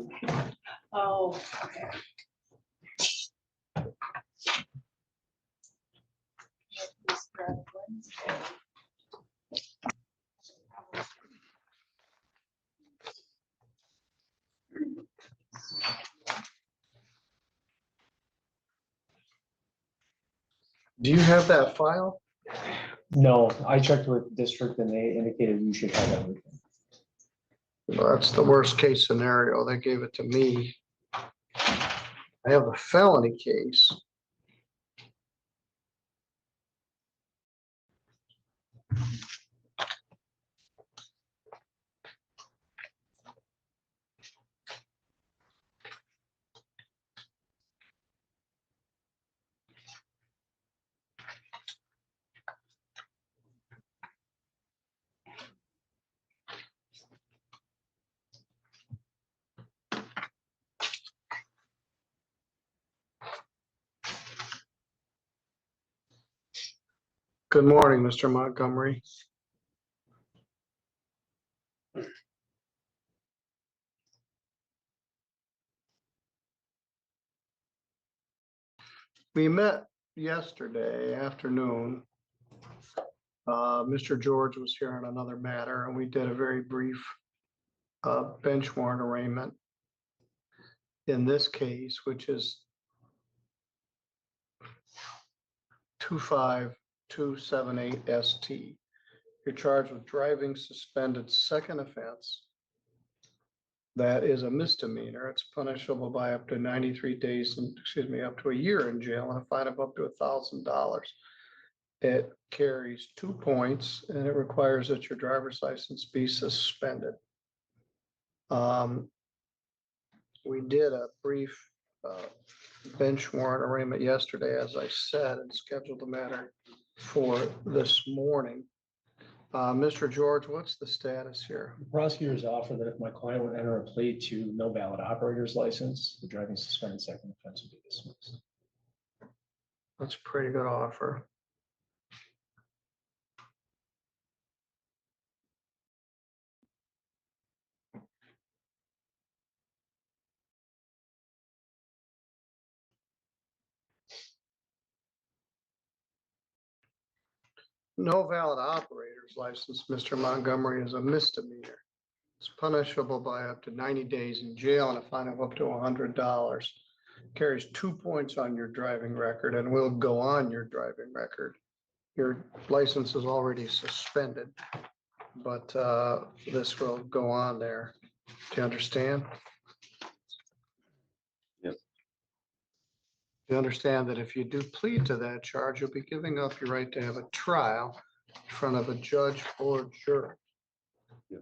one. Oh, okay. Do you have that file? No, I checked with district and they indicated you should have everything. Well, that's the worst case scenario. They gave it to me. I have a felony case. Good morning, Mr. Montgomery. We met yesterday afternoon. Mr. George was here on another matter, and we did a very brief bench warrant arraignment. In this case, which is 25278 ST, you're charged with driving suspended second offense. That is a misdemeanor. It's punishable by up to 93 days, up to a year in jail and a fine of up to $1,000. It carries 2 points and it requires that your driver's license be suspended. We did a brief bench warrant arraignment yesterday, as I said, and scheduled the matter for this morning. Mr. George, what's the status here? The prosecutors offered that if my client would enter a plea to no valid operator's license, the driving suspended second offense would be dismissed. That's a pretty good offer. No valid operator's license, Mr. Montgomery, is a misdemeanor. It's punishable by up to 90 days in jail and a fine of up to $100. Carries 2 points on your driving record and will go on your driving record. Your license is already suspended, but this will go on there. Do you understand? Yes. You understand that if you do plead to that charge, you'll be giving up your right to have a trial in front of a judge or jury. Yes.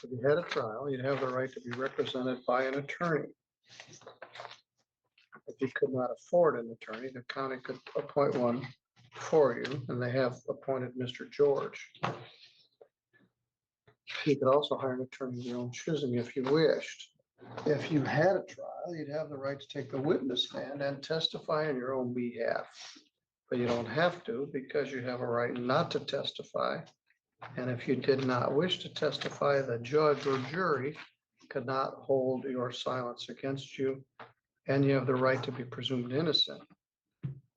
If you had a trial, you'd have the right to be represented by an attorney. If you could not afford an attorney, the county could appoint one for you, and they have appointed Mr. George. You could also hire an attorney of your own choosing if you wished. If you had a trial, you'd have the right to take the witness stand and testify on your own behalf. But you don't have to, because you have a right not to testify. And if you did not wish to testify, the judge or jury could not hold your silence against you. And you have the right to be presumed innocent,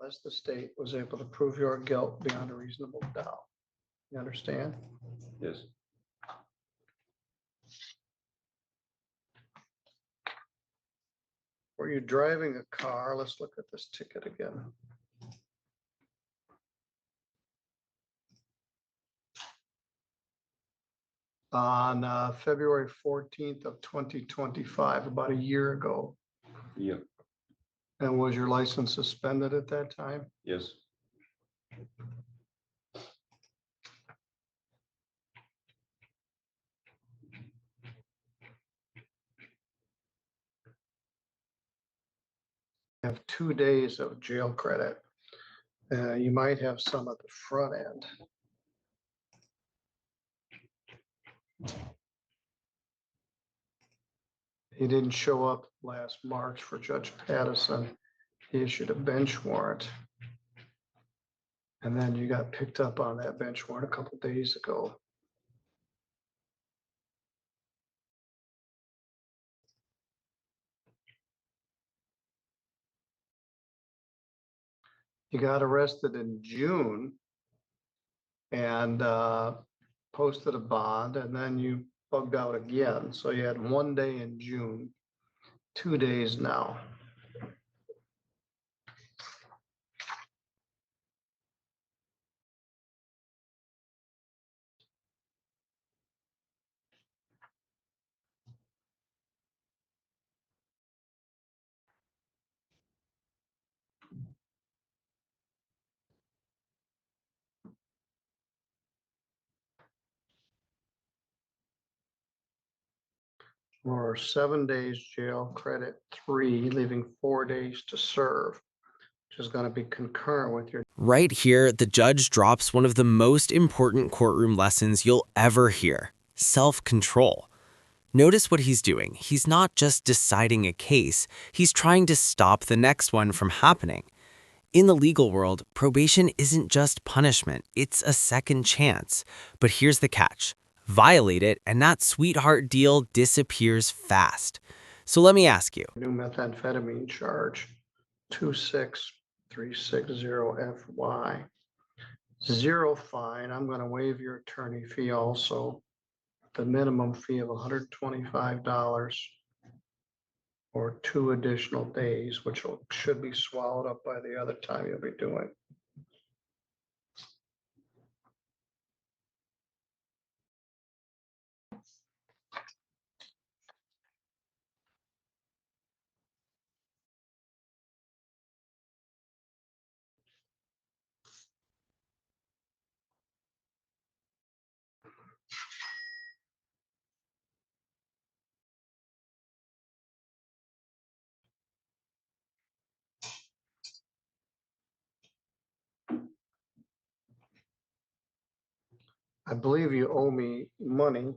unless the state was able to prove your guilt beyond a reasonable doubt. You understand? Yes. Were you driving a car? Let's look at this ticket again. On February 14th of 2025, about a year ago. Yeah. And was your license suspended at that time? Yes. Have 2 days of jail credit. You might have some at the front end. He didn't show up last March for Judge Pattison. He issued a bench warrant. And then you got picked up on that bench warrant a couple days ago. You got arrested in June and posted a bond, and then you bugged out again. So you had 1 day in June, 2 days now. Or 7 days jail, credit 3, leaving 4 days to serve, which is going to be concurrent with your. Right here, the judge drops one of the most important courtroom lessons you'll ever hear: self-control. Notice what he's doing. He's not just deciding a case, he's trying to stop the next one from happening. In the legal world, probation isn't just punishment, it's a second chance. But here's the catch: violate it, and that sweetheart deal disappears fast. So let me ask you, New methamphetamine charge, 26360FY. 0 fine. I'm going to waive your attorney fee also. The minimum fee of $125 or 2 additional days, which should be swallowed up by the other time you'll be doing. I believe you owe me money.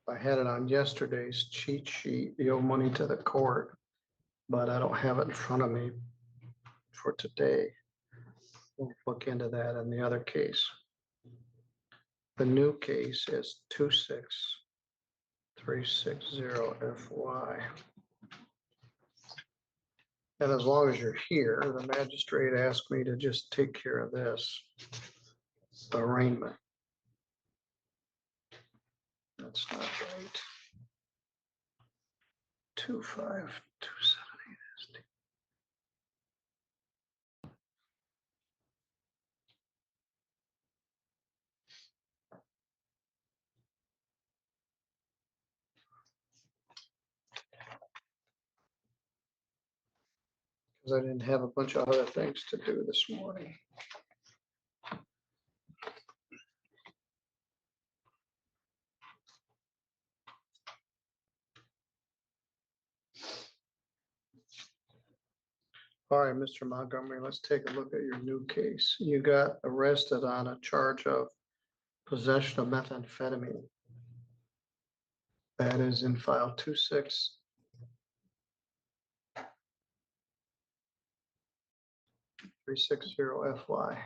I had it on yesterday's cheat sheet. You owe money to the court, but I don't have it in front of me for today. We'll look into that in the other case. The new case is 26360FY. And as long as you're here, the magistrate asked me to just take care of this arraignment. That's not right. 25278. Because I didn't have a bunch of other things to do this morning. All right, Mr. Montgomery, let's take a look at your new case. You got arrested on a charge of possession of methamphetamine. That is in file 26360FY.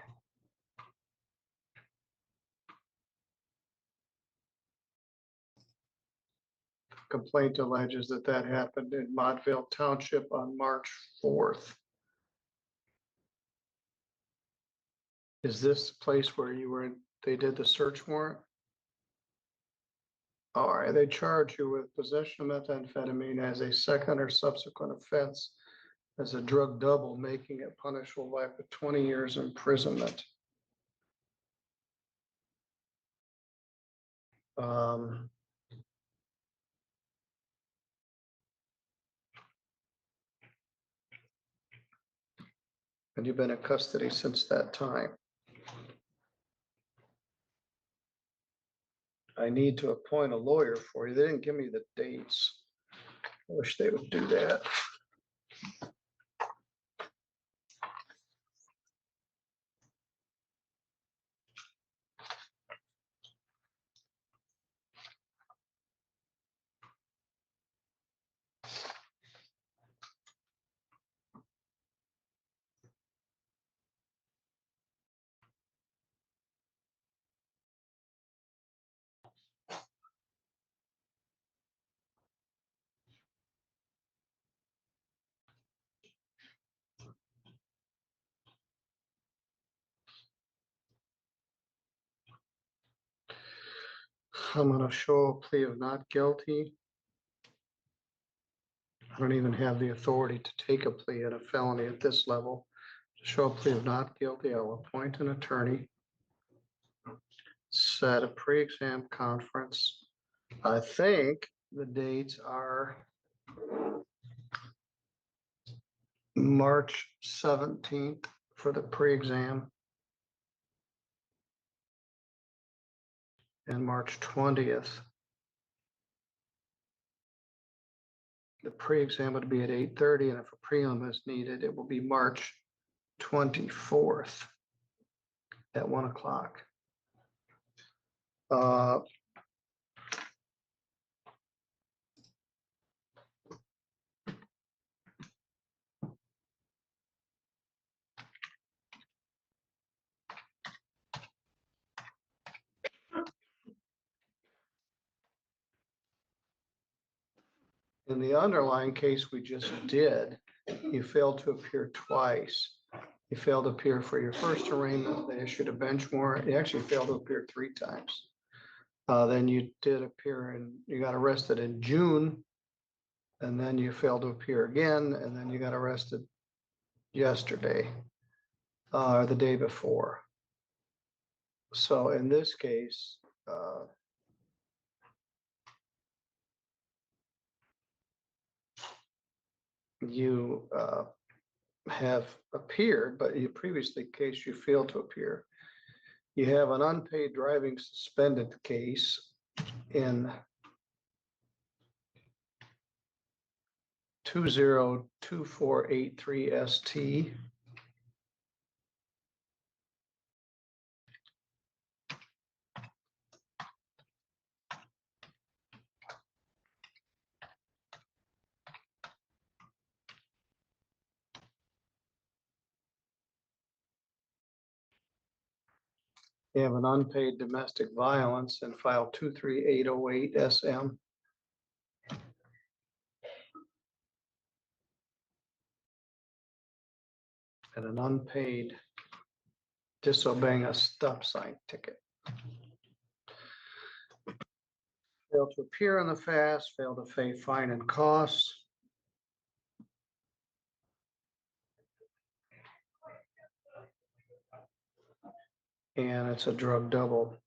Complaint alleges that that happened in Montville Township on March 4th. Is this the place where you were, they did the search warrant? All right, they charge you with possession of methamphetamine as a second or subsequent offense as a drug double, making it punishable by up to 20 years imprisonment. And you've been in custody since that time. I need to appoint a lawyer for you. They didn't give me the dates. I wish they would do that. I'm gonna show a plea of not guilty. I don't even have the authority to take a plea at a felony at this level. To show a plea of not guilty, I will appoint an attorney. Set a pre-exam conference. I think the dates are March 17th for the pre-exam and March 20th. The pre-exam would be at 8:30, and if a prelim is needed, it will be March 24th at 1 o'clock. In the underlying case we just did, you failed to appear twice. You failed to appear for your first arraignment. They issued a bench warrant. You actually failed to appear 3 times. Then you did appear and you got arrested in June. And then you failed to appear again, and then you got arrested yesterday, or the day before. So in this case, you have appeared, but in previously case you failed to appear. You have an unpaid driving suspended case in 202483 ST. You have an unpaid domestic violence in file 23808 SM. And an unpaid disobeying a stop sign ticket. Failed to appear on the fast, failed to pay fine and costs. And it's a drug double.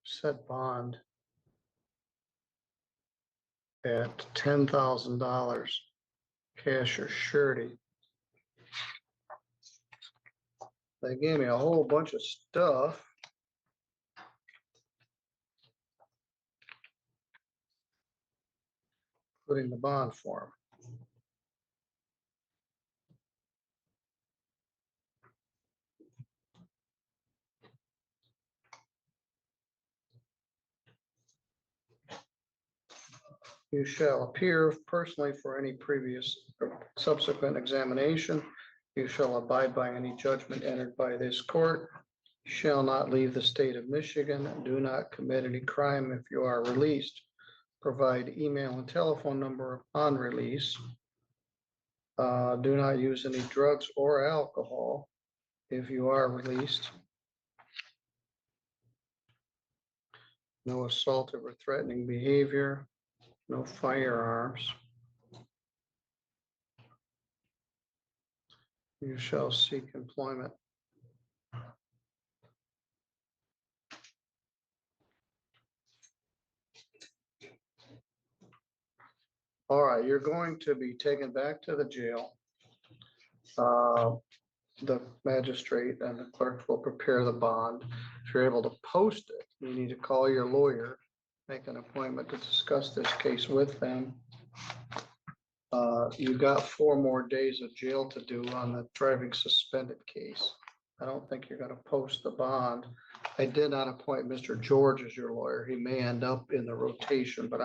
Set bond at $10,000 cash or surety. They gave me a whole bunch of stuff. Including the bond form. You shall appear personally for any previous or subsequent examination. You shall abide by any judgment entered by this court. You shall not leave the state of Michigan. Do not commit any crime if you are released. Provide email and telephone number upon release. Do not use any drugs or alcohol if you are released. No assaultive or threatening behavior. No firearms. You shall seek employment. All right, you're going to be taken back to the jail. The magistrate and the clerk will prepare the bond. If you're able to post it, you need to call your lawyer, make an appointment to discuss this case with them. You've got 4 more days of jail to do on the driving suspended case. I don't think you're gonna post the bond. I did not appoint Mr. George as your lawyer. He may end up in the rotation, but I'm